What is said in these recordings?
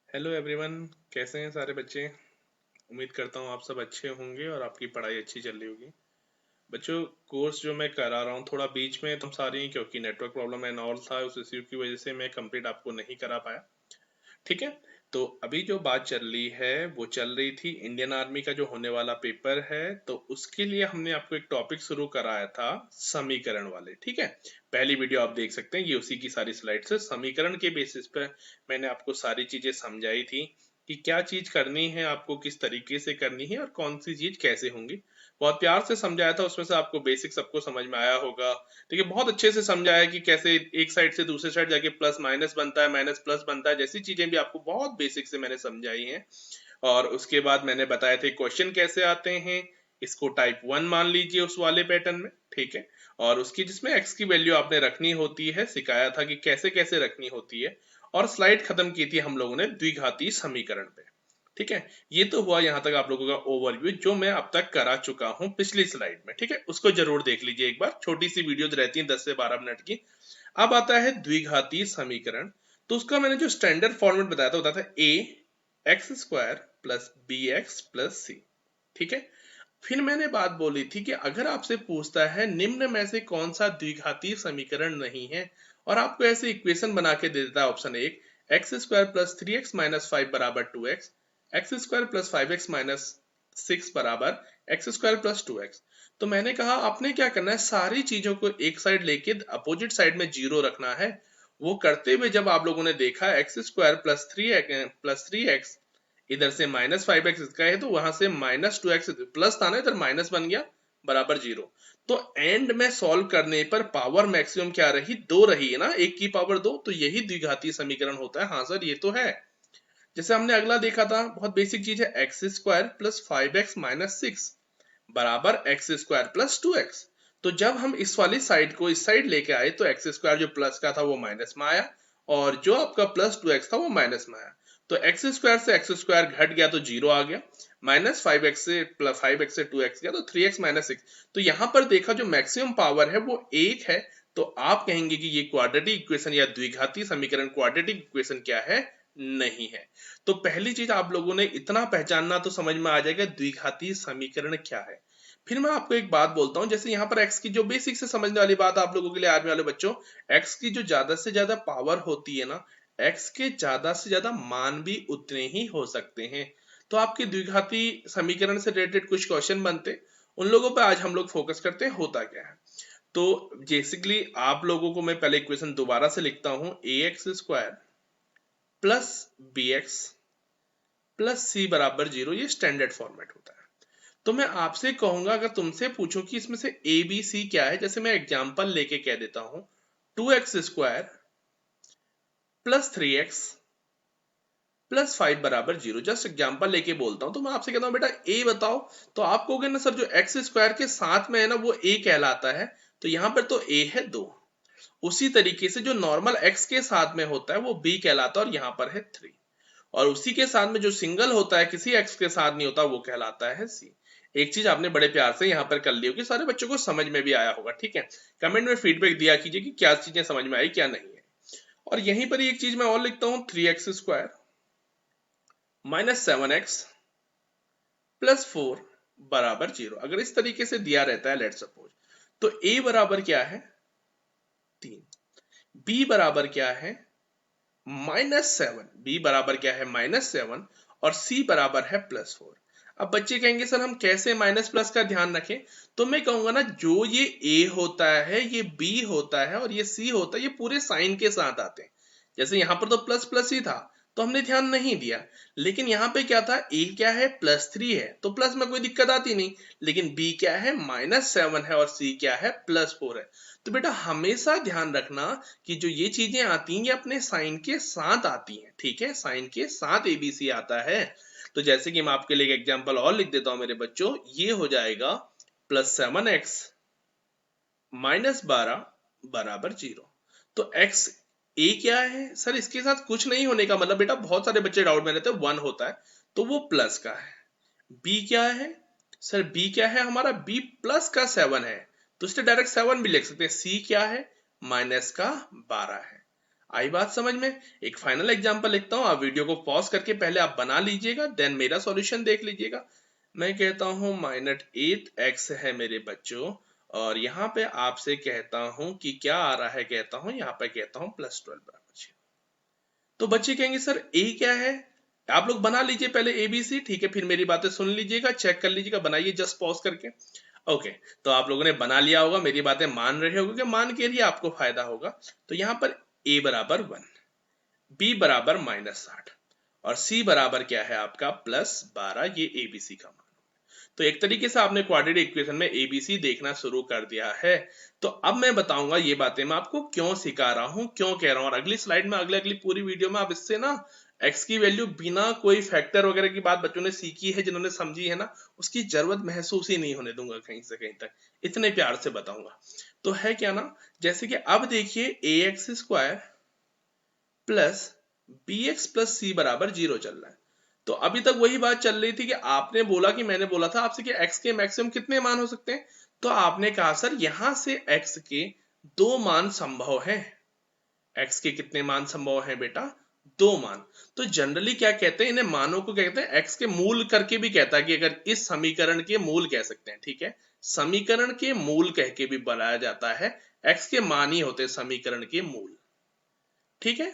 Hello everyone. कैसे हैं सारे बच्चे। उम्मीद करता हूँ आप सब अच्छे होंगे और आपकी पढ़ाई अच्छी चल रही होगी। बच्चों, कोर्स जो मैं करा रहा हूँ थोड़ा बीच में तुम सारी क्योंकि नेटवर्क प्रॉब्लम एंड ऑल था, उस इश्यू की वजह से मैं कंप्लीट आपको नहीं करा पाया। ठीक है। तो अभी जो बात चल रही है वो चल रही थी इंडियन आर्मी का जो होने वाला पेपर है, तो उसके लिए हमने आपको एक टॉपिक शुरू कराया था समीकरण वाले। ठीक है। पहली वीडियो आप देख सकते हैं, ये उसी की सारी स्लाइड्स है। समीकरण के बेसिस पर मैंने आपको सारी चीजें समझाई थी कि क्या चीज करनी है, आपको किस तरीके से करनी है और कौन सी चीज कैसे होंगी। बहुत प्यार से समझाया था, उसमें से आपको बेसिक सबको समझ में आया होगा। देखिए, बहुत अच्छे से समझाया कि कैसे एक साइड से दूसरे साइड जाके प्लस माइनस बनता है, माइनस प्लस बनता है, जैसी चीजें भी आपको बहुत बेसिक से मैंने समझाई हैं। और उसके बाद मैंने बताए थे क्वेश्चन कैसे आते हैं। इसको टाइप 1 मान लीजिए उस वाले पैटर्न में। ठीक है। और उसकी जिसमें एक्स की वैल्यू आपने रखनी होती है, सिखाया था कि कैसे कैसे रखनी होती है। और स्लाइड खत्म की थी हम लोगों ने द्विघाती समीकरण पे। ठीक है। ये तो हुआ यहाँ तक आप लोगों का ओवरव्यू जो मैं अब तक करा चुका हूँ पिछली स्लाइड में। ठीक है, उसको जरूर देख लीजिए एक बार, छोटी सी वीडियो रहती है 10 से 12 मिनट की। अब आता है द्विघाती समीकरण। तो उसका मैंने जो स्टैंडर्ड फॉर्मेट बताया था, बताया था A X square plus B X plus C. ठीक है। फिर मैंने बात बोली थी कि अगर आपसे पूछता है निम्न में से कौन सा द्विघाती समीकरण नहीं है, और आपको ऐसे इक्वेशन बना के दे देता है ऑप्शन एक, x square plus 3x minus 5 बराबर 2x, x square plus 5x minus 6 बराबर एक्स स्क्वायर प्लस 2x। तो मैंने कहा आपने क्या करना है, सारी चीजों को एक साइड लेके अपोजिट साइड में जीरो रखना है। वो करते हुए जब आप लोगों ने देखा एक्स स्क्वायर प्लस 3x इधर से माइनस 5x इसका है, तो वहां से माइनस 2x प्लस था ना, इधर माइनस बन गया बराबर जीरो। तो एंड में सॉल्व करने पर पावर मैक्सिमम क्या रही, दो रही है ना, एक की पावर दो, तो यही द्विघाती समीकरण होता है। हाँ सर ये तो है। जैसे हमने अगला देखा था, बहुत बेसिक चीज है, x square plus 5x minus 6 बराबर एक्स स्क्वायर प्लस 2x। तो जब हम इस वाली साइड को इस साइड लेके आए तो एक्स स्क्वायर जो प्लस का था वो माइनस में आया, और जो आपका प्लस 2x था वो माइनस में आया। तो एक्स स्क्वायर से एक्स स्क्वायर घट गया तो जीरो आ गया, माइनस 5x से 2x गया तो 3x माइनस 6। तो यहां पर देखा जो मैक्सिमम पावर है वो एक है। तो आप कहेंगे कि ये क्वाड्रेटिक इक्वेशन या द्विघाती समीकरण क्वाड्रेटिक इक्वेशन क्या है, नहीं है। तो पहली चीज आप लोगों ने इतना पहचानना तो समझ में आ जाएगा द्विघाती समीकरण क्या है। फिर मैं आपको एक बात बोलता हूं, जैसे यहाँ पर x की जो बेसिक से समझने वाली बात आप लोगों के लिए आर्मी वाले बच्चों, x की जो ज्यादा से ज्यादा पावर होती है ना, x के ज्यादा से ज्यादा मान भी उतने ही हो सकते हैं। तो आपके द्विघाती समीकरण से रिलेटेड कुछ क्वेश्चन बनते, उन लोगों पे आज हम लोग फोकस करते हैं होता क्या है। तो बेसिकली आप लोगों को मैं पहले इक्वेशन दोबारा से लिखता हूं, A X square plus B X plus C बराबर जीरो, ये स्टैंडर्ड फॉर्मेट होता है। तो मैं आपसे कहूंगा, अगर तुमसे पूछो कि इसमें से ए बी सी क्या है, जैसे मैं एग्जांपल लेके कह देता हूं, 2x square plus 3x plus 5 बराबर जीरो, जस्ट एग्जांपल लेके बोलता हूं। तो मैं आपसे कहता हूं बेटा ए बताओ, तो आप कहोगे ना सर जो एक्स स्क्वायर के साथ में है ना वो ए कहलाता है, तो यहां पर तो ए है 2। उसी तरीके से जो नॉर्मल एक्स के साथ में होता है वो बी कहलाता है, और यहां पर है 3। और उसी के साथ में जो सिंगल होता है, किसी एक्स के साथ नहीं होता, वो कहलाता है सी। एक चीज आपने बड़े प्यार से यहाँ पर कर ली होगी, सारे बच्चों को समझ में भी आया होगा। ठीक है। कमेंट में फीडबैक दिया कीजिए कि क्या चीजें समझ में आई क्या नहीं है। और यहीं पर एक चीज मैं और लिखता हूँ, 3x square minus 7x plus 4 बराबर जीरो। अगर इस तरीके से दिया रहता है लेट सपोज, तो a बराबर क्या है 3, b बराबर क्या है -7, बी बराबर क्या है -7, और सी बराबर है +4। अब बच्चे कहेंगे सर हम कैसे माइनस प्लस का ध्यान रखें, तो मैं कहूंगा ना जो ये ए होता है, ये बी होता है और ये सी होता है, ये पूरे साइन के साथ आते हैं। जैसे यहां पर तो प्लस प्लस ही था तो हमने ध्यान नहीं दिया, लेकिन यहाँ पे क्या था, ए क्या है +3 है तो प्लस में कोई दिक्कत आती नहीं, लेकिन बी क्या है -7 है और सी क्या है +4 है। तो बेटा हमेशा ध्यान रखना कि जो ये चीजें आती हैं ये अपने साइन के साथ आती हैं। ठीक है, साइन के साथ एबीसी आता है। तो जैसे कि मैं आपके लिए एक एग्जांपल और लिख देता हूं मेरे बच्चों, ये हो जाएगा +7x -12 बराबर जीरो। तो x a क्या है सर, इसके साथ कुछ नहीं होने का मतलब, बेटा बहुत सारे बच्चे डाउट में रहते हैं 1 होता है तो वो प्लस का है। b क्या है सर, b क्या है हमारा, b प्लस का 7 है तो इससे डायरेक्ट 7 भी लिख सकते हैं। c क्या है, माइनस का 12 है। आई बात समझ में? एक फाइनल एग्जांपल लिखता हूं, आप वीडियो को पॉज करके पहले आप बना लीजिएगा, देन मेरा सॉल्यूशन देख लीजिएगा। मैं कहता हूं -8x है मेरे बच्चों, और यहाँ पे आपसे कहता हूं कि क्या आ रहा है, कहता हूं यहाँ पे कहता हूं +12 बराबर 6। तो बच्चे कहेंगे सर ए क्या है? आप लोग बना लीजिए पहले ABC, ठीक है, फिर मेरी बातें सुन लीजिएगा, चेक कर लीजिएगा, बनाइए जस्ट पॉज करके। ओके, तो आप लोगों ने बना लिया होगा, मेरी बातें मान रहे होगे, मान के ही आपको फायदा होगा। तो यहाँ पर A बराबर 1, B बराबर -8 और C बराबर क्या है आपका +12, ये ABC का मान। तो एक तरीके से आपने क्वाड्रेटिक इक्वेशन में ABC देखना शुरू कर दिया है। तो अब मैं बताऊंगा ये बातें मैं आपको क्यों सिखा रहा हूं, क्यों कह रहा हूं, और अगली स्लाइड में अगली पूरी वीडियो में आप इससे ना x की वैल्यू बिना कोई फैक्टर वगैरह की बात बच्चों ने सीखी है, जिन्होंने समझी है ना, उसकी जरूरत महसूस ही नहीं होने दूंगा कहीं से कहीं तक, इतने प्यार से बताऊंगा। तो है क्या ना, जैसे कि अब देखिए ax² plus bx plus c बराबर 0 चल रहा है। तो अभी तक वही बात चल रही थी कि आपने बोला कि मैंने बोला था आपसे कि x के मैक्सिमम कितने मान हो सकते हैं, तो आपने कहा सर यहां से x के 2 मान संभव हैं। x के कितने मान संभव हैं बेटा? 2 मान। तो जनरली क्या कहते हैं, इन्हें मानों को क्या कहते हैं, x के मूल करके भी कहता है कि अगर इस समीकरण के मूल कह सकते हैं, ठीक है, समीकरण के मूल कह के भी बनाया जाता है, x के मान ही होते हैं समीकरण के मूल, ठीक है।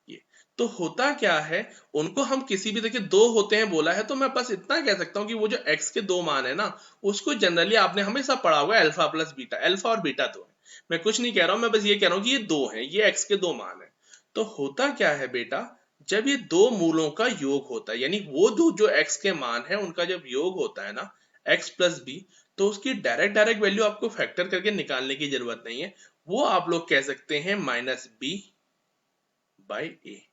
ये तो होता क्या है, उनको हम किसी भी, देखिए 2 होते हैं बोला है, तो मैं बस इतना कह सकता हूं कि वो जो x के 2 मान है ना, उसको जनरली आपने हमेशा पढ़ा हुआ है अल्फा प्लस बीटा, अल्फा और बीटा 2 है। मैं कुछ नहीं कह रहा हूं, मैं बस ये कह रहा हूं कि ये 2 है, ये x के 2 मान है। तो होता क्या है बेटा, जब ये दो मूलों का योग होता है, यानी वो दो जो x के मान है उनका जब योग होता है ना, x प्लस बी, तो उसकी डायरेक्ट वैल्यू आपको फैक्टर करके निकालने की जरूरत नहीं है, वो आप लोग कह सकते हैं -b/a।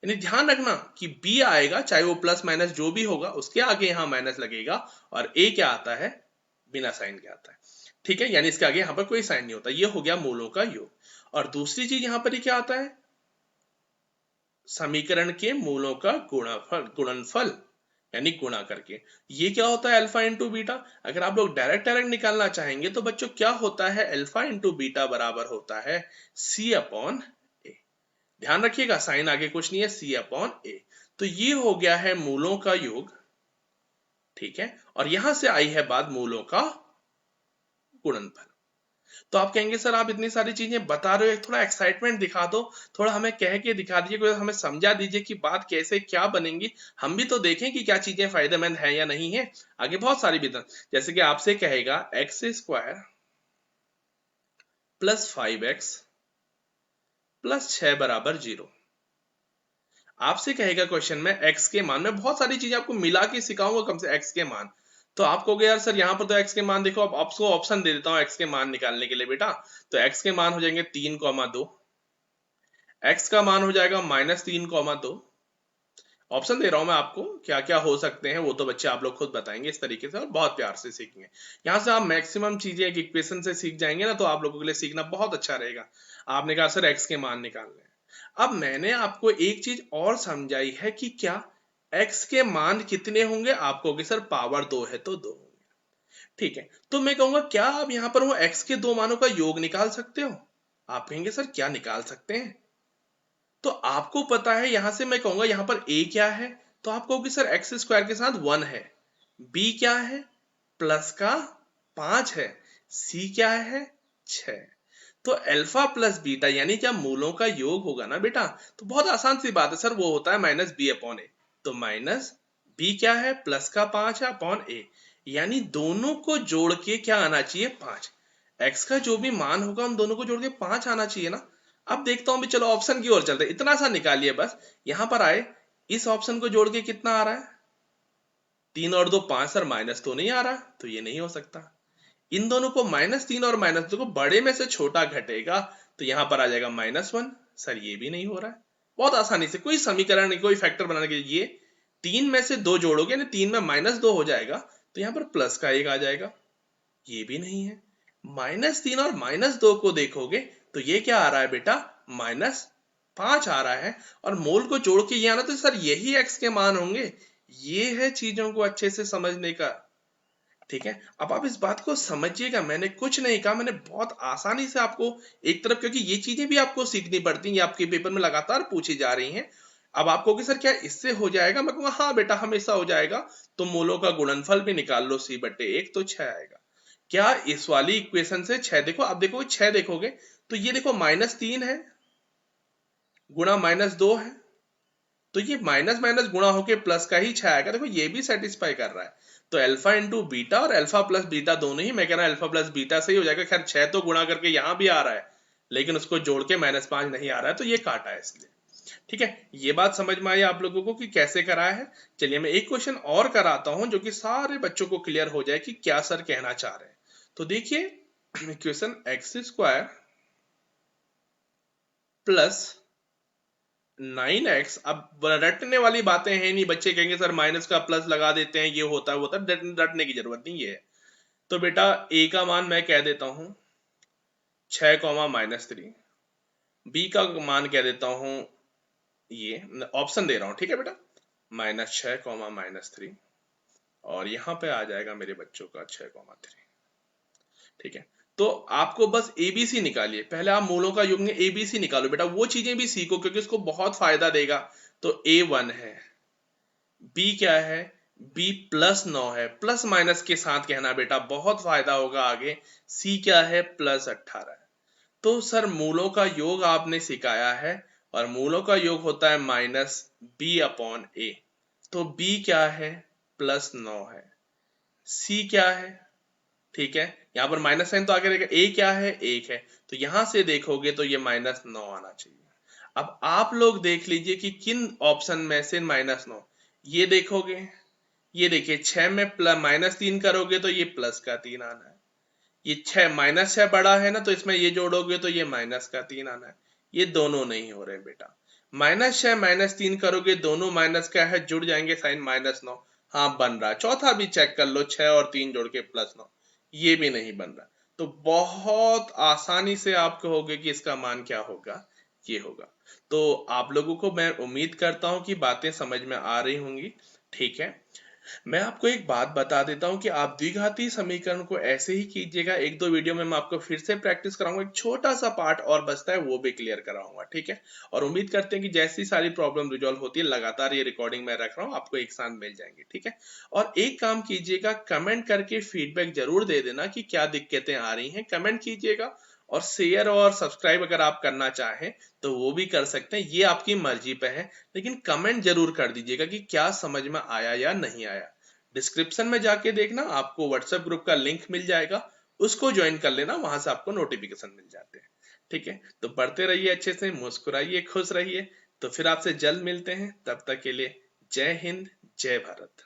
यानी ध्यान रखना कि b आएगा, चाहे वो प्लस माइनस जो भी होगा, उसके आगे यहां माइनस लगेगा, और a क्या आता है, बिना साइन के आता है, ठीक है, यानी इसके आगे यहां पर कोई साइन नहीं होता। ये हो गया मूलों का योग। और दूसरी चीज यहां पर ही क्या आता है, समीकरण के मूलों का गुणनफल, यानी गुणा करके। ये क्या होता है, अल्फा इंटू बीटा। अगर आप लोग डायरेक्ट निकालना चाहेंगे तो बच्चों क्या होता है, अल्फा इंटू बीटा बराबर होता है C/A। ध्यान रखिएगा, साइन आगे कुछ नहीं है, C/A। तो ये हो गया है मूलों का योग, ठीक है, और यहां से आई है बात मूलों का गुणनफल। तो आप कहेंगे सर आप इतनी सारी चीजें बता रहे हो, थोड़ा एक्साइटमेंट दिखा दो, थोड़ा हमें कह के दिखा दीजिए, कोई हमें समझा दीजिए कि बात कैसे क्या बनेगी, हम भी तो देखें कि क्या चीजें फायदेमंद है या नहीं है। आगे बहुत सारी विधान, जैसे कि आपसे कहेगा x² प्लस 5x प्लस 6 बराबर 0। आपसे कहेगा क्वेश्चन में x के मान, में बहुत सारी चीजें आपको मिला के सिखाऊंगा कम से x के मान। तो आप कहोगे यार सर यहाँ पर तो x के मान देखो, अब आपको ऑप्शन दे देता हूँ x के मान निकालने के लिए बेटा। तो x के मान हो जाएंगे 3,2, x का मान हो जाएगा -3,2। ऑप्शन दे रहा हूं मैं आपको, क्या क्या हो सकते हैं वो तो बच्चे आप लोग खुद बताएंगे इस तरीके से, और बहुत प्यार से सीखेंगे। यहाँ से आप मैक्सिमम चीजें एक इक्वेशन से सीख जाएंगे ना, तो आप लोगों के लिए सीखना बहुत अच्छा रहेगा। आपने कहा सर x के मान निकालने हैं, अब मैंने आपको एक चीज और समझाई है कि क्या x के मान कितने होंगे, आप कहोगे सर पावर 2 है तो 2 होंगे, ठीक है। तो मैं कहूंगा क्या आप यहाँ पर वो x के दो मानों का योग निकाल सकते हो? आप कहेंगे सर क्या निकाल सकते हैं? तो आपको पता है, यहां से मैं कहूंगा यहाँ पर a क्या है, तो आप कहोगे सर x² के साथ 1 है, b क्या है, प्लस का 5 है, c क्या है, 6। तो अल्फा प्लस बीटा यानी जब मूलों का योग होगा ना बेटा, तो बहुत आसान सी बात है सर, वो होता है -b/a। तो -b क्या है, प्लस का 5 है अपॉन a, यानी दोनों को जोड़ के क्या आना चाहिए, 5। x का जो भी मान होगा उन दोनों को जोड़ के 5 आना चाहिए ना। अब देखता हूं भी, चलो ऑप्शन की ओर चलते हैं, इतना सा निकालिए बस। यहां पर आए, इस ऑप्शन को जोड़ के कितना आ रहा है, 3 और 2 5 सर, माइनस तो नहीं आ रहा, तो ये नहीं हो सकता। इन दोनों को -3 और -2 को बड़े में से छोटा घटेगा, तो यहां पर आ जाएगा -1, सर ये भी नहीं हो रहा है। बहुत आसानी से कोई समीकरण नहीं, कोई फैक्टर बनाने के लिए, 3 में से 2 जोड़ोगे ना, 3 में -2 हो जाएगा, तो यहां पर प्लस का 1 आ जाएगा, ये भी नहीं है। -3 और -2 को देखोगे तो ये क्या आ रहा है बेटा, -5 आ रहा है, और मोल को जोड़ के ये आना, तो सर यही x के मान होंगे। ये है चीजों को अच्छे से समझने का। ठीक है, अब आप इस बात को समझिएगा, मैंने कुछ नहीं कहा, मैंने बहुत आसानी से आपको एक तरफ, क्योंकि ये चीजें भी आपको सीखनी पड़ती हैं, ये आपके पेपर में लगातार पूछी जा रही हैं। अब आप कहोगे सर क्या इससे हो जाएगा, मैं कहूंगा हाँ बेटा हमेशा हो जाएगा। तो मूलों का गुणनफल भी निकाल लो, c/1 तो 6 आएगा। क्या इस वाली इक्वेशन से 6, देखो आप देखोगे 6 देखोगे तो ये देखो -3 है गुणा -2 है, तो ये माइनस माइनस गुणा होके प्लस का ही 6 आएगा। देखो ये भी सेटिस्फाई कर रहा है। तो अल्फा इंटू बीटा और अल्फा प्लस बीटा दोनों ही, मैं कह रहा हूं अल्फा प्लस बीटा से ही हो जाएगा। खैर 6 तो गुणा करके यहां भी आ रहा है, लेकिन उसको जोड़ के -5 नहीं आ रहा है, तो ये काटा है इसलिए। ठीक है, ये बात समझ में आई आप लोगों को कि कैसे कराया है। चलिए मैं एक क्वेश्चन और कराता हूं जो कि सारे बच्चों को क्लियर हो जाए कि क्या सर कहना चाह रहे हैं। तो देखिए इक्वेशन x² प्लस 9x, अब रटने वाली बातें हैं नहीं, बच्चे कहेंगे सर माइनस का प्लस लगा देते हैं, ये होता है वो होता है, रटने की जरूरत नहीं है। तो बेटा a का मान मैं कह देता हूं 6, -3, b का मान कह देता हूं, ये ऑप्शन दे रहा हूं, ठीक है बेटा, -6, -3, और यहां पे आ जाएगा मेरे बच्चों का 6, 3। ठीक है, तो आपको बस एबीसी निकालिए, पहले आप मूलों का युग्म एबीसी निकालो बेटा, वो चीजें भी सीखो क्योंकि उसको बहुत फायदा देगा। तो a1 है, b क्या है, b +9 है, प्लस माइनस के साथ कहना बेटा, बहुत फायदा होगा आगे। c क्या है, +18 है। तो सर मूलों का योग आपने सिखाया है, और मूलों का योग होता है -b/a। तो b क्या है, +9 है, c क्या है, ठीक है, यहाँ पर माइनस साइन तो आगे रहेगा, ए क्या है, 1 है, तो यहां से देखोगे तो ये -9 आना चाहिए। अब आप लोग देख लीजिए कि किन ऑप्शन में से -9, ये देखोगे, ये देखिए 6 में -3 करोगे तो ये प्लस का 3 आना है, ये 6 -6 बड़ा है ना, तो इसमें ये जोड़ोगे तो ये माइनस का 3 आना है। ये दोनों नहीं हो रहे बेटा, -6 -3 करोगे, दोनों माइनस का है, जुड़ जाएंगे साइन -9, हाँ बन रहा है। चौथा भी चेक कर लो, 6 और 3 जोड़ के +9, ये भी नहीं बन रहा। तो बहुत आसानी से आप कहोगे कि इसका मान क्या होगा, ये होगा। तो आप लोगों को मैं उम्मीद करता हूं कि बातें समझ में आ रही होंगी। ठीक है, मैं आपको एक बात बता देता हूं कि आप द्विघाती समीकरण को ऐसे ही कीजिएगा। एक दो वीडियो में मैं आपको फिर से प्रैक्टिस कराऊंगा, एक छोटा सा पार्ट और बचता है वो भी क्लियर कराऊंगा। ठीक है, और उम्मीद करते हैं कि जैसी सारी प्रॉब्लम रिजॉल्व होती है, लगातार ये रिकॉर्डिंग मैं रख रहा हूँ, आपको एक साथ मिल जाएंगे। ठीक है, और एक काम कीजिएगा, कमेंट करके फीडबैक जरूर दे देना कि क्या दिक्कतें आ रही हैं, कमेंट कीजिएगा। और शेयर और सब्सक्राइब अगर आप करना चाहें तो वो भी कर सकते हैं, ये आपकी मर्जी पे है, लेकिन कमेंट जरूर कर दीजिएगा कि क्या समझ में आया या नहीं आया। डिस्क्रिप्शन में जाके देखना, आपको व्हाट्सएप ग्रुप का लिंक मिल जाएगा, उसको ज्वाइन कर लेना, वहां से आपको नोटिफिकेशन मिल जाते हैं। ठीक है, तो पढ़ते रहिए, अच्छे से मुस्कुराइए, खुश रहिए। तो फिर आपसे जल्द मिलते हैं, तब तक के लिए जय हिंद, जय भारत।